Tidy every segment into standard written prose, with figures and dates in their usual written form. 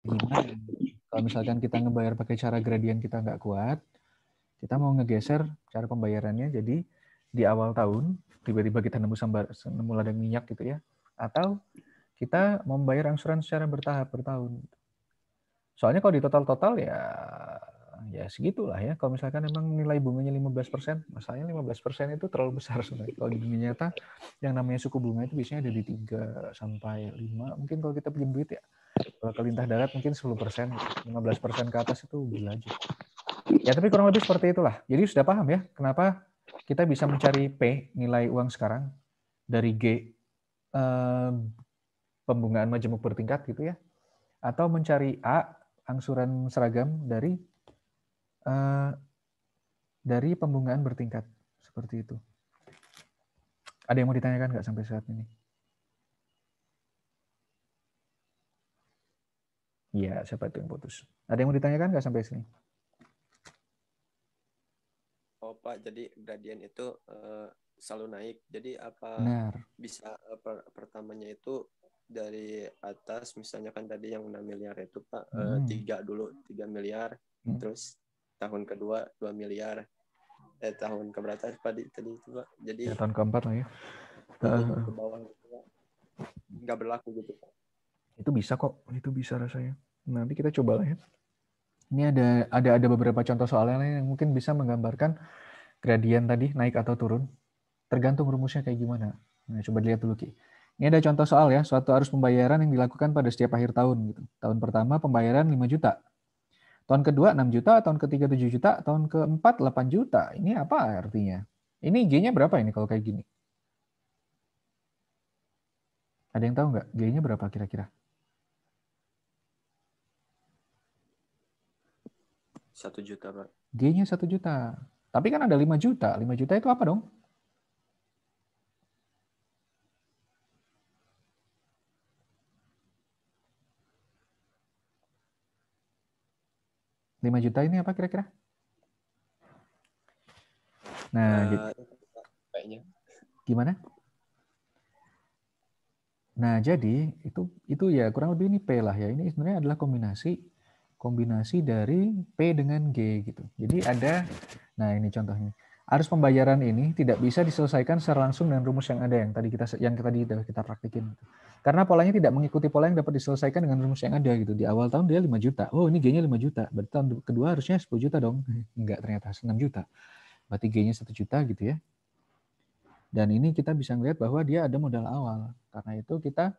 gimana? Kalau misalkan kita ngebayar pakai cara gradien kita nggak kuat, kita mau ngegeser cara pembayarannya jadi di awal tahun tiba-tiba kita nemu ladang minyak gitu ya, atau kita mau membayar angsuran secara bertahap per tahun. Soalnya kalau di total ya segitulah ya. Kalau misalkan emang nilai bunganya 15%, masalahnya 15% itu terlalu besar sebenarnya. Kalau di dunia nyata yang namanya suku bunga itu biasanya ada di 3 sampai 5. Mungkin kalau kita pinjam duit ya, kalau ke lintah darat mungkin 10%, 15% ke atas itu gila aja. Ya tapi kurang lebih seperti itulah. Jadi sudah paham ya kenapa kita bisa mencari P, nilai uang sekarang, dari G, pembungaan majemuk bertingkat gitu ya, atau mencari A, angsuran seragam dari pembungaan bertingkat. Seperti itu. Ada yang mau ditanyakan nggak sampai saat ini? Iya, siapa itu yang putus? Ada yang mau ditanyakan nggak sampai sini? Oh Pak, jadi gradien itu selalu naik. Jadi apa Benar. bisa pertamanya itu dari atas, misalnya kan tadi yang 6 miliar itu Pak, 3 miliar, terus tahun kedua 2 miliar, tahun keberapa tadi itu Pak. Jadi Ya, tahun keempat lah ya. turun ke bawah gitu Pak. Nggak berlaku gitu Pak. Itu bisa kok, itu bisa rasanya. Nanti kita coba lah ya. Ini ada beberapa contoh soalnya yang mungkin bisa menggambarkan gradien tadi naik atau turun. Tergantung rumusnya kayak gimana. Nah, coba dilihat dulu Ki. Ini ada contoh soal ya, suatu arus pembayaran yang dilakukan pada setiap akhir tahun gitu. Tahun pertama pembayaran 5 juta. Tahun kedua 6 juta, tahun ketiga 7 juta, tahun keempat 8 juta. Ini apa artinya? Ini G-nya berapa ini kalau kayak gini? Ada yang tahu nggak? G-nya berapa kira-kira? 1 juta Pak. G-nya 1 juta. Tapi kan ada 5 juta. 5 juta itu apa dong? Lima juta ini apa kira-kira? Nah, kayaknya. Gimana? Nah, jadi itu ya kurang lebih ini P lah ya. Ini sebenarnya adalah kombinasi dari P dengan G gitu. Jadi nah ini contohnya. Arus pembayaran ini tidak bisa diselesaikan secara langsung dengan rumus yang ada yang tadi kita praktikin. Gitu. Karena polanya tidak mengikuti pola yang dapat diselesaikan dengan rumus yang ada gitu. Di awal tahun dia 5 juta. Oh, ini G-nya 5 juta. Berarti tahun kedua harusnya 10 juta dong. Enggak, ternyata 6 juta. Berarti G-nya 1 juta gitu ya. Dan ini kita bisa melihat bahwa dia ada modal awal. Karena itu kita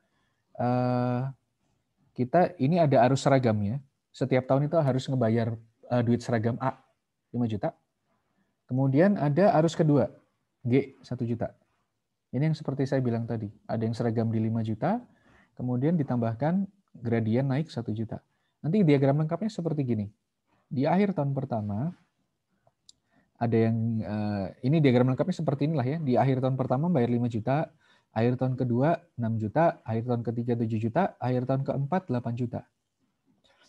ini ada arus seragamnya. Setiap tahun itu harus ngebayar duit seragam A 5 juta. Kemudian ada arus kedua G 1 juta. Ini yang seperti saya bilang tadi. Ada yang seragam di 5 juta, kemudian ditambahkan gradien naik 1 juta. Nanti diagram lengkapnya seperti gini. Di akhir tahun pertama ada yang ini diagram lengkapnya seperti inilah ya. Di akhir tahun pertama bayar 5 juta, akhir tahun kedua 6 juta, akhir tahun ketiga 7 juta, akhir tahun keempat 8 juta.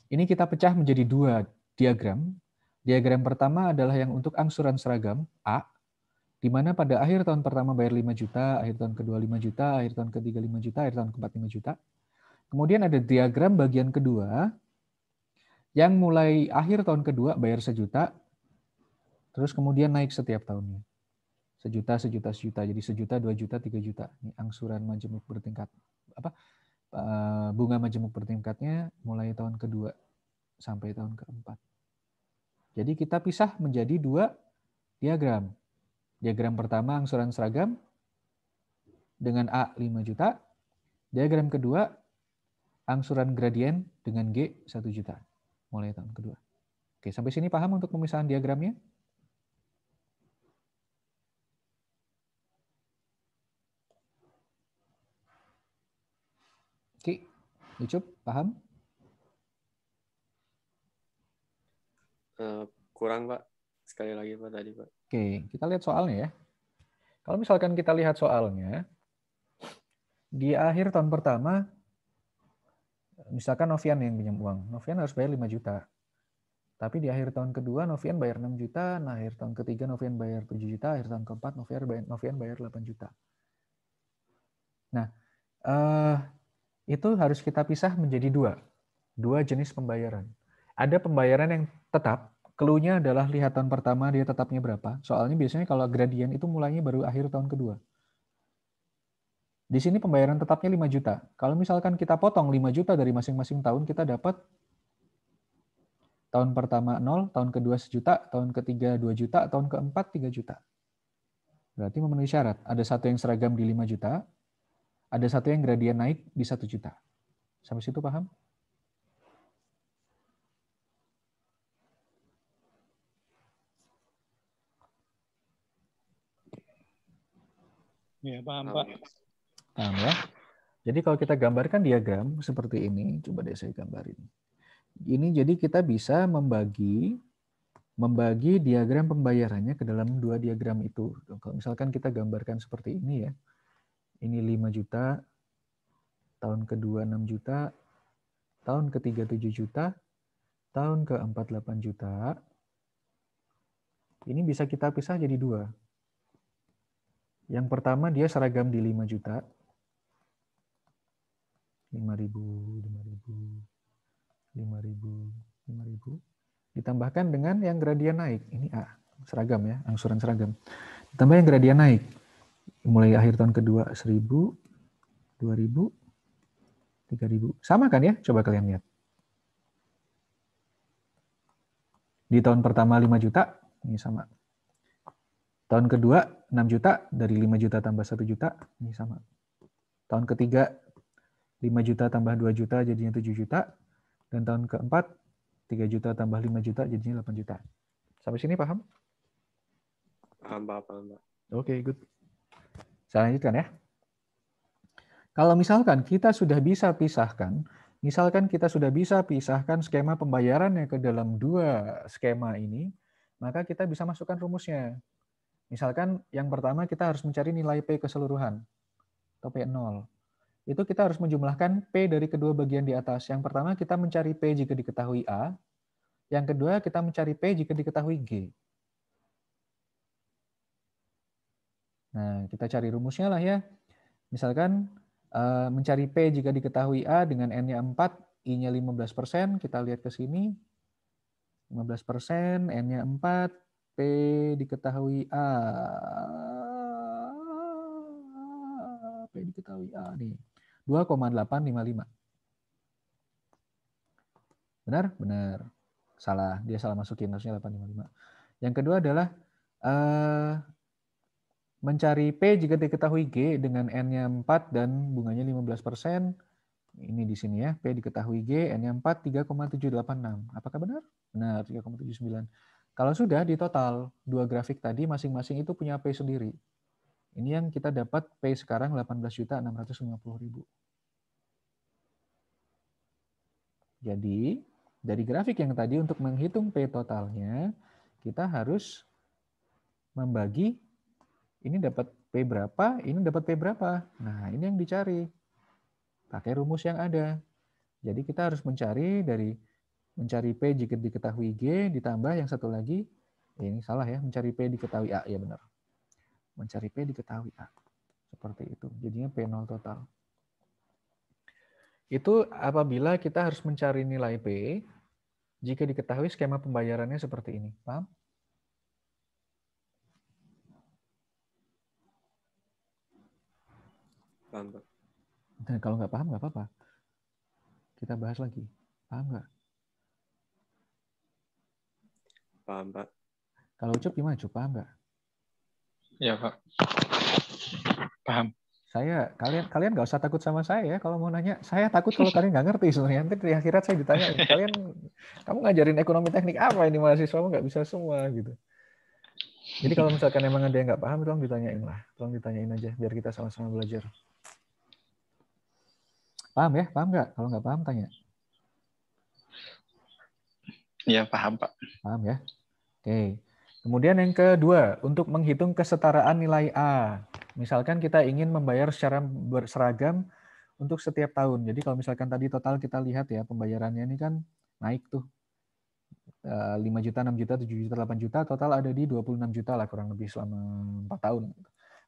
Ini kita pecah menjadi dua diagram. Diagram pertama adalah yang untuk angsuran seragam A, di mana pada akhir tahun pertama bayar 5 juta, akhir tahun kedua 5 juta, akhir tahun ketiga 5 juta, akhir tahun keempat 5 juta. Kemudian ada diagram bagian kedua yang mulai akhir tahun kedua bayar 1 juta, terus kemudian naik setiap tahunnya. 1 juta, 1 juta, 1 juta. Jadi 1 juta, 2 juta, 3 juta. Ini angsuran majemuk bertingkat. Bunga majemuk bertingkatnya mulai tahun kedua sampai tahun keempat. Jadi kita pisah menjadi dua diagram. Diagram pertama angsuran seragam dengan A 5 juta. Diagram kedua angsuran gradien dengan G 1 juta. Mulai tahun kedua. Oke, sampai sini paham untuk pemisahan diagramnya? Oke, Ucup, paham? Kurang Pak. Sekali lagi Pak tadi Pak. Oke, kita lihat soalnya ya. Kalau misalkan kita lihat soalnya, di akhir tahun pertama, misalkan Novian yang pinjam uang. Novian harus bayar 5 juta. Tapi di akhir tahun kedua Novian bayar 6 juta, nah akhir tahun ketiga Novian bayar 7 juta, akhir tahun keempat Novian bayar 8 juta. Nah, itu harus kita pisah menjadi dua. dua jenis pembayaran. Ada pembayaran yang tetap, clue-nya adalah lihat tahun pertama dia tetapnya berapa. Soalnya biasanya kalau gradien itu mulainya baru akhir tahun kedua. Di sini pembayaran tetapnya 5 juta. Kalau misalkan kita potong 5 juta dari masing-masing tahun, kita dapat tahun pertama 0, tahun kedua 1 juta, tahun ketiga 2 juta, tahun keempat 3 juta. Berarti memenuhi syarat. Ada satu yang seragam di 5 juta, ada satu yang gradien naik di 1 juta. Sampai situ paham? Ya, paham, Pak. Paham ya? Jadi kalau kita gambarkan diagram seperti ini, coba deh saya gambarin. Ini jadi kita bisa membagi diagram pembayarannya ke dalam dua diagram itu. Kalau misalkan kita gambarkan seperti ini ya. Ini 5 juta, tahun kedua 6 juta, tahun ketiga 7 juta, tahun keempat 8 juta. Ini bisa kita pisah jadi dua. Yang pertama dia seragam di 5 juta. 5.000, 5.000, 5.000, 5.000. Ditambahkan dengan yang gradien naik. Ini A, seragam ya, angsuran seragam. Ditambah yang gradien naik. Mulai akhir tahun kedua 1.000, 2.000, 3.000. Sama kan ya? Coba kalian lihat. Di tahun pertama 5 juta, ini sama. Tahun kedua 6 juta, dari 5 juta tambah 1 juta, ini sama. Tahun ketiga 5 juta tambah 2 juta jadinya 7 juta. Dan tahun keempat 3 juta tambah 5 juta jadinya 8 juta. Sampai sini paham? Paham, Pak. Oke, good. Saya lanjutkan ya. Kalau misalkan kita sudah bisa pisahkan, skema pembayarannya ke dalam dua skema ini, maka kita bisa masukkan rumusnya. Misalkan yang pertama kita harus mencari nilai P keseluruhan, atau P0. Itu kita harus menjumlahkan P dari kedua bagian di atas. Yang pertama kita mencari P jika diketahui A, yang kedua kita mencari P jika diketahui G. Nah, kita cari rumusnya lah ya. Misalkan mencari P jika diketahui A dengan N-nya 4, I-nya 15%, kita lihat ke sini. 15%, N-nya 4, P diketahui A. P diketahui A nih. 2,855. Benar? Benar. Salah. Dia salah masukin. Harusnya 855. Yang kedua adalah mencari P jika diketahui G dengan N-nya 4 dan bunganya 15%. Ini di sini ya. P diketahui G, N-nya 4, 3,786. Apakah benar? Benar, 3,79. Kalau sudah di total, dua grafik tadi masing-masing itu punya P sendiri. Ini yang kita dapat P sekarang 18.650.000. Jadi, dari grafik yang tadi untuk menghitung P totalnya, kita harus membagi, ini dapat P berapa, ini dapat P berapa. Nah, ini yang dicari. Pakai rumus yang ada. Jadi kita harus mencari P jika diketahui G, ditambah yang satu lagi, ini salah ya, mencari P diketahui A, ya benar. Mencari P diketahui A. Seperti itu. Jadinya P0 total. Itu apabila kita harus mencari nilai P jika diketahui skema pembayarannya seperti ini. Paham? Paham, Pak. Dan kalau nggak paham, nggak apa-apa. Kita bahas lagi. Paham nggak? Paham, Pak. Kalau Ucup gimana, Ucup? Paham nggak? Ya, Pak. Paham. Kalian nggak usah takut sama saya ya. Kalau mau nanya, saya takut kalau kalian nggak ngerti sebenarnya. Nanti di akhirat saya ditanyain, kamu ngajarin ekonomi teknik apa ini mahasiswa nggak bisa semua gitu. Jadi kalau misalkan emang ada yang nggak paham, tolong ditanyain lah. Tolong ditanyain aja, biar kita sama-sama belajar. Paham ya? Paham nggak? Kalau nggak paham, tanya. Iya, paham, Pak. Paham ya? Oke. Kemudian yang kedua, untuk menghitung kesetaraan nilai A. Misalkan kita ingin membayar secara berseragam untuk setiap tahun. Jadi kalau misalkan tadi total kita lihat ya, pembayarannya ini kan naik tuh. 5 juta, 6 juta, 7 juta, 8 juta, total ada di 26 juta lah kurang lebih selama 4 tahun.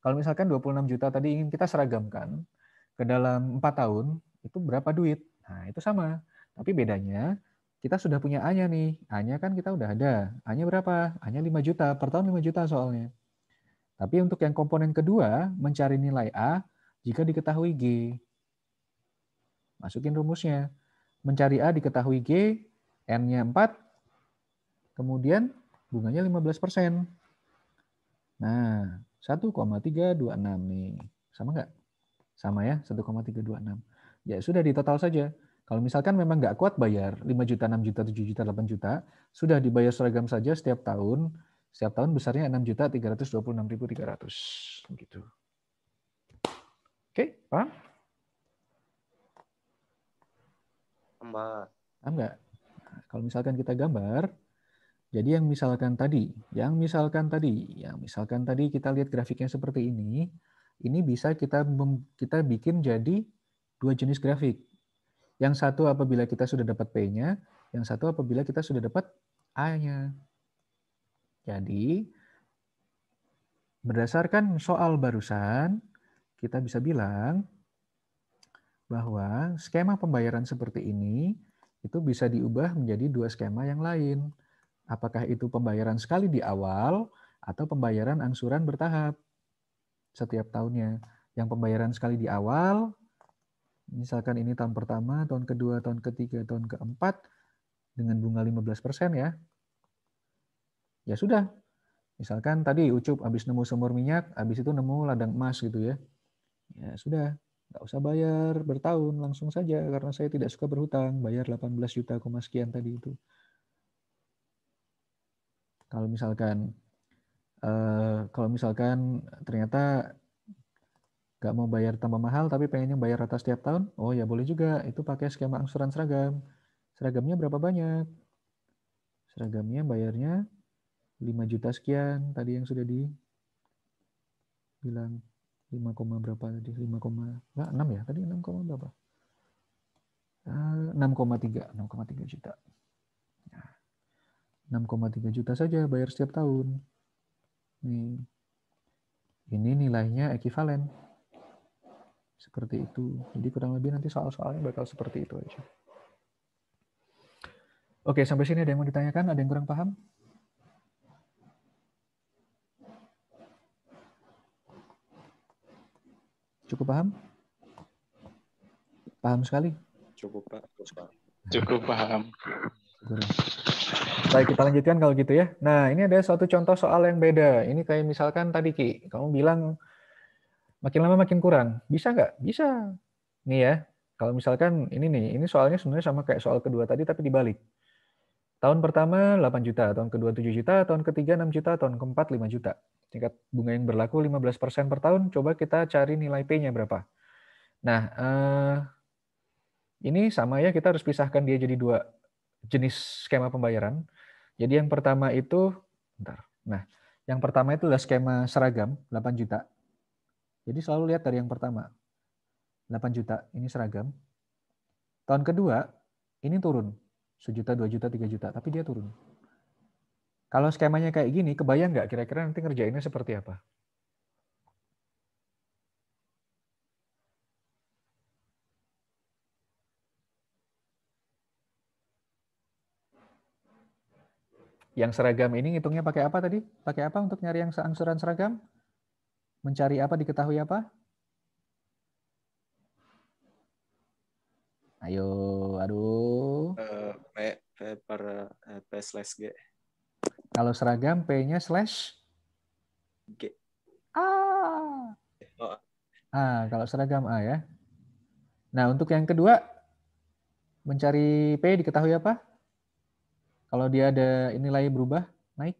Kalau misalkan 26 juta tadi ingin kita seragamkan ke dalam 4 tahun, itu berapa duit? Nah, itu sama. Tapi bedanya, kita sudah punya A-nya nih. A-nya kan kita udah ada. A-nya berapa? A-nya 5 juta. Per tahun 5 juta soalnya. Tapi untuk yang komponen kedua, mencari nilai A jika diketahui G. Masukin rumusnya. Mencari A diketahui G, N-nya 4, kemudian bunganya 15%. Nah, 1,326 nih. Sama nggak? Sama ya, 1,326. Ya sudah, di total saja. Kalau misalkan memang nggak kuat bayar 5 juta, 6 juta, 7 juta, 8 juta, sudah dibayar seragam saja setiap tahun. Setiap tahun besarnya 6.326.300. Gitu. Oke, paham? Paham nggak? Nah, kalau misalkan kita gambar, jadi yang misalkan tadi kita lihat grafiknya seperti ini bisa kita bikin jadi dua jenis grafik. Yang satu apabila kita sudah dapat P-nya, yang satu apabila kita sudah dapat A-nya. Jadi, berdasarkan soal barusan, kita bisa bilang bahwa skema pembayaran seperti ini itu bisa diubah menjadi dua skema yang lain. Apakah itu pembayaran sekali di awal atau pembayaran angsuran bertahap setiap tahunnya. Yang pembayaran sekali di awal, misalkan ini tahun pertama, tahun kedua, tahun ketiga, tahun keempat, dengan bunga 15% ya. Ya sudah. Misalkan tadi Ucup habis nemu sumur minyak, habis itu nemu ladang emas gitu ya. Ya sudah, nggak usah bayar bertahun, langsung saja karena saya tidak suka berhutang, bayar 18 juta sekian tadi itu. Kalau misalkan ternyata nggak mau bayar tambah mahal tapi pengennya bayar rata setiap tahun, oh ya boleh juga, itu pakai skema angsuran seragam. Seragamnya berapa banyak? Seragamnya bayarnya 5 juta sekian, tadi yang sudah dibilang 5, berapa tadi? 6 ya, tadi 6, berapa? 6,3 juta. 6,3 juta saja bayar setiap tahun. Nih. Ini nilainya ekuivalen. Seperti itu. Jadi kurang lebih nanti soal-soalnya bakal seperti itu aja. Oke, sampai sini ada yang mau ditanyakan? Ada yang kurang paham? Cukup paham? Paham sekali? Cukup, Pak. Cukup paham. Baik, kita lanjutkan kalau gitu ya. Nah, ini ada suatu contoh soal yang beda. Ini kayak misalkan tadi, Ki, kamu bilang makin lama makin kurang. Bisa nggak? Bisa. Nih ya, kalau misalkan ini soalnya sebenarnya sama kayak soal kedua tadi, tapi dibalik. Tahun pertama 8 juta, tahun kedua 7 juta, tahun ketiga 6 juta, tahun keempat 5 juta. Tingkat bunga yang berlaku 15% per tahun, coba kita cari nilai P-nya berapa. Nah, ini sama ya, kita harus pisahkan dia jadi dua jenis skema pembayaran. Jadi yang pertama itu, yang pertama itu adalah skema seragam, 8 juta. Jadi selalu lihat dari yang pertama. 8 juta, ini seragam. Tahun kedua, ini turun. 1 juta, 2 juta, 3 juta, tapi dia turun. Kalau skemanya kayak gini, kebayang nggak kira-kira nanti ngerjainnya seperti apa? Yang seragam ini ngitungnya pakai apa tadi? Pakai apa untuk nyari yang angsuran seragam? Mencari apa, diketahui apa? Ayo, aduh. P/G. Kalau seragam, P-nya slash? G. Kalau seragam A ya. Nah, untuk yang kedua, mencari P diketahui apa? Kalau dia ada nilai berubah, naik?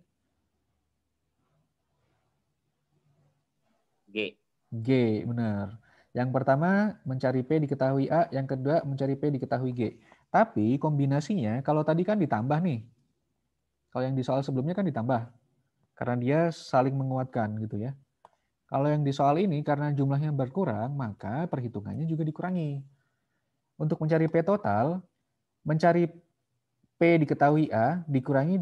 G. G, benar. Yang pertama mencari P diketahui A, yang kedua mencari P diketahui G. Tapi kombinasinya kalau tadi kan ditambah nih. Kalau yang di soal sebelumnya kan ditambah. Karena dia saling menguatkan gitu ya. Kalau yang di soal ini karena jumlahnya berkurang, maka perhitungannya juga dikurangi. Untuk mencari P total, mencari P diketahui A dikurangi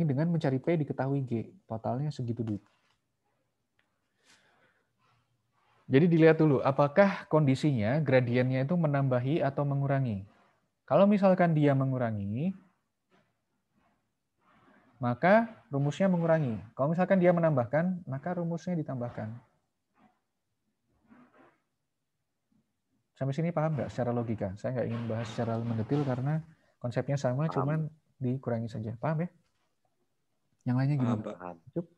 dengan mencari P diketahui G. Totalnya segitu duit. Jadi dilihat dulu, apakah kondisinya gradiennya itu menambahi atau mengurangi. Kalau misalkan dia mengurangi, maka rumusnya mengurangi. Kalau misalkan dia menambahkan, maka rumusnya ditambahkan. Sampai sini paham nggak secara logika? Saya nggak ingin bahas secara mendetil karena konsepnya sama, cuman dikurangi saja. Paham ya? Yang lainnya gimana? Paham. Cup.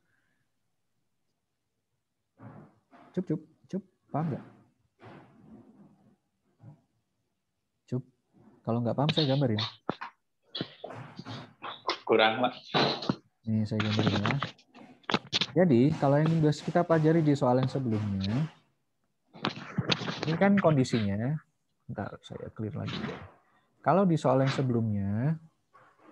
Paham nggak? Cup. Kalau nggak paham, saya gambarin. Kurang, Pak. Nih, saya gambarin ya. Jadi, kalau yang sudah kita pelajari di soal yang sebelumnya, ini kan kondisinya. Bentar, saya clear lagi. Kalau di soal yang sebelumnya,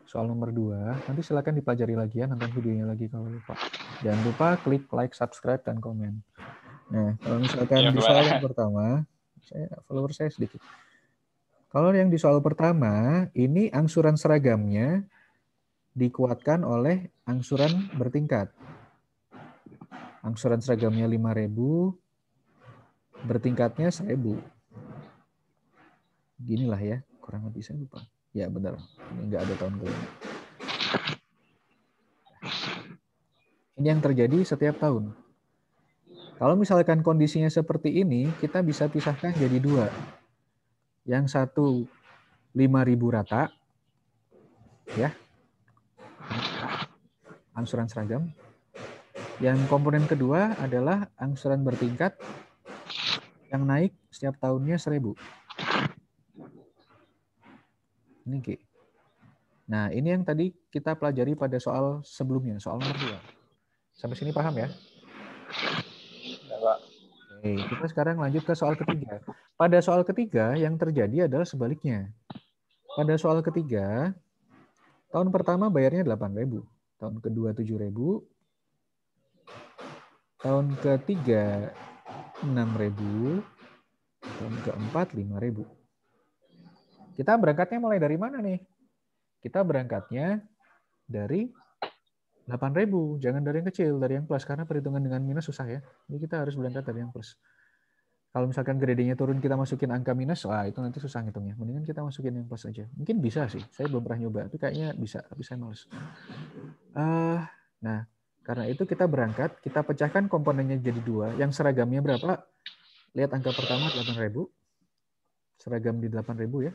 soal nomor 2, nanti silakan dipelajari lagi ya, nonton videonya lagi kalau lupa. Jangan lupa klik like, subscribe, dan komen. Nah, kalau misalkan di soal yang pertama, follower saya sedikit. Kalau yang di soal pertama, ini angsuran seragamnya dikuatkan oleh angsuran bertingkat. Angsuran seragamnya 5.000, bertingkatnya 1.000. Ginilah ya, kurang lebih saya lupa. Ya benar, ini nggak ada tahun kelima. Ini yang terjadi setiap tahun. Kalau misalkan kondisinya seperti ini, kita bisa pisahkan jadi 2. Yang satu 5.000 rata, ya, angsuran seragam. Yang komponen kedua adalah angsuran bertingkat yang naik setiap tahunnya 1.000. Ini G. Nah, ini yang tadi kita pelajari pada soal sebelumnya, soal nomor 2. Sampai sini paham ya? Ya, Pak. Oke, kita sekarang lanjut ke soal ketiga. Pada soal ketiga, yang terjadi adalah sebaliknya. Pada soal ketiga, tahun pertama bayarnya 8.000, tahun kedua 7.000, tahun ketiga 6.000, tahun keempat 5.000. Kita berangkatnya mulai dari mana nih? Kita berangkatnya dari 8.000, jangan dari yang kecil, dari yang plus, karena perhitungan dengan minus susah ya. Jadi kita harus berangkat dari yang plus. Kalau misalkan gradingnya turun, kita masukin angka minus, wah itu nanti susah ngitungnya. Mendingan kita masukin yang plus aja. Mungkin bisa sih, saya belum pernah nyoba, tapi kayaknya bisa, tapi saya males. Nah, karena itu kita berangkat, kita pecahkan komponennya jadi 2. Yang seragamnya berapa? Lihat angka pertama 8.000. Seragam di 8.000 ya.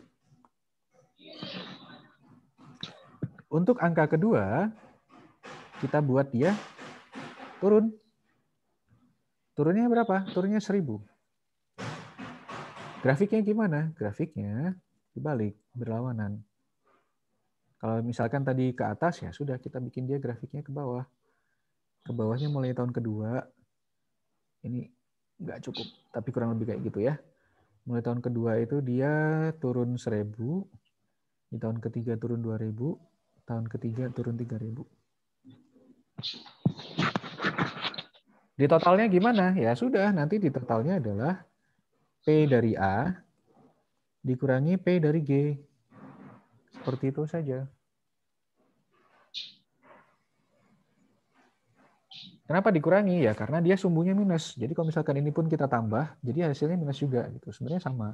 Untuk angka kedua, kita buat dia turun. Turunnya berapa? Turunnya 1.000. Grafiknya gimana? Grafiknya dibalik, berlawanan. Kalau misalkan tadi ke atas, ya sudah kita bikin dia grafiknya ke bawah. Ke bawahnya mulai tahun kedua. Ini nggak cukup, tapi kurang lebih kayak gitu ya. Mulai tahun kedua itu dia turun 1.000. Di tahun ketiga turun 2.000. Tahun ketiga turun 3.000. Di totalnya gimana? Ya sudah, nanti di totalnya adalah P dari A dikurangi P dari G. Seperti itu saja. Kenapa dikurangi? Ya karena dia sumbunya minus. Jadi kalau misalkan ini pun kita tambah, jadi hasilnya minus juga. Gitu. Sebenarnya sama.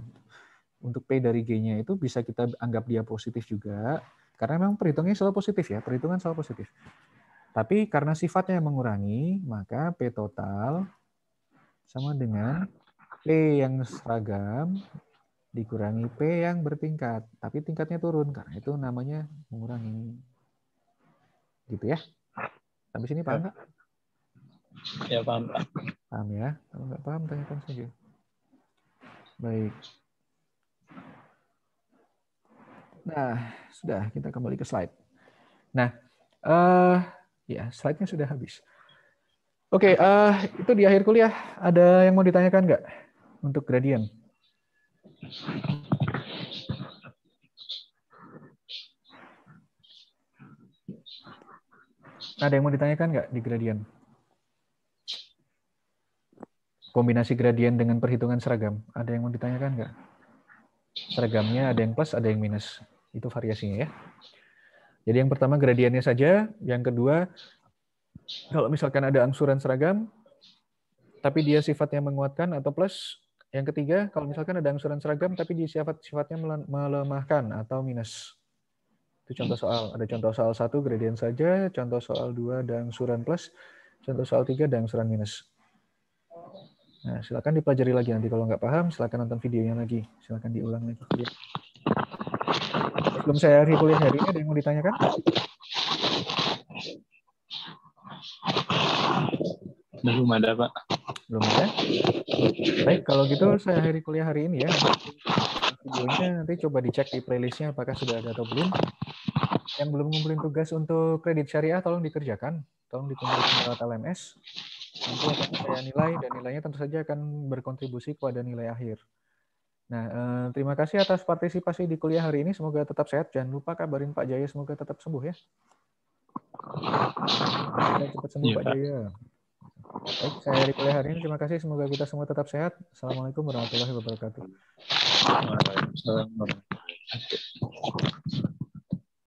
Untuk P dari G-nya itu bisa kita anggap dia positif juga. Karena memang perhitungannya selalu positif ya. Perhitungan selalu positif. Tapi karena sifatnya mengurangi, maka P total sama dengan P yang seragam dikurangi P yang bertingkat. Tapi tingkatnya turun, karena itu namanya mengurangi. Gitu ya. Sampai sini paham nggak? Ya, paham, Pak. Paham ya? Kalau nggak paham, tanyakan saja. Baik. Nah, sudah. Kita kembali ke slide. Nah, ya slide-nya sudah habis. Oke, itu di akhir kuliah. Ada yang mau ditanyakan nggak untuk gradien? Ada yang mau ditanyakan nggak di gradien? Kombinasi gradien dengan perhitungan seragam. Ada yang mau ditanyakan nggak? Seragamnya ada yang plus, ada yang minus. Itu variasinya ya. Jadi yang pertama gradiennya saja. Yang kedua, kalau misalkan ada angsuran seragam, tapi dia sifatnya menguatkan atau plus, Yang ketiga, kalau misalkan ada angsuran seragam tapi sifatnya melemahkan atau minus. Itu contoh soal. Ada contoh soal 1 gradient saja, contoh soal 2 ada angsuran plus, contoh soal 3 ada angsuran minus. Nah, silakan dipelajari lagi nanti. Kalau nggak paham, silakan nonton videonya lagi. Silakan diulang lagi. Sebelum saya akhiri kuliah hari ini, ada yang mau ditanyakan? Belum ada, Pak. Belum ada? Baik, kalau gitu saya akhiri kuliah hari ini ya. Videonya nanti coba dicek di playlistnya apakah sudah ada atau belum. Yang belum ngumpulin tugas untuk kredit syariah, tolong dikerjakan. Tolong dikumpulkan lewat LMS. Nanti akan saya nilai, dan nilainya tentu saja akan berkontribusi kepada nilai akhir. Nah, terima kasih atas partisipasi di kuliah hari ini. Semoga tetap sehat. Jangan lupa kabarin Pak Jaya, semoga tetap sembuh ya. Semoga cepat sembuh Iya, Pak Jaya. Baik, saya akhiri kuliah hari ini. Terima kasih. Semoga kita semua tetap sehat. Assalamualaikum warahmatullahi wabarakatuh. Waalaikumsalam warahmatullahi wabarakatuh.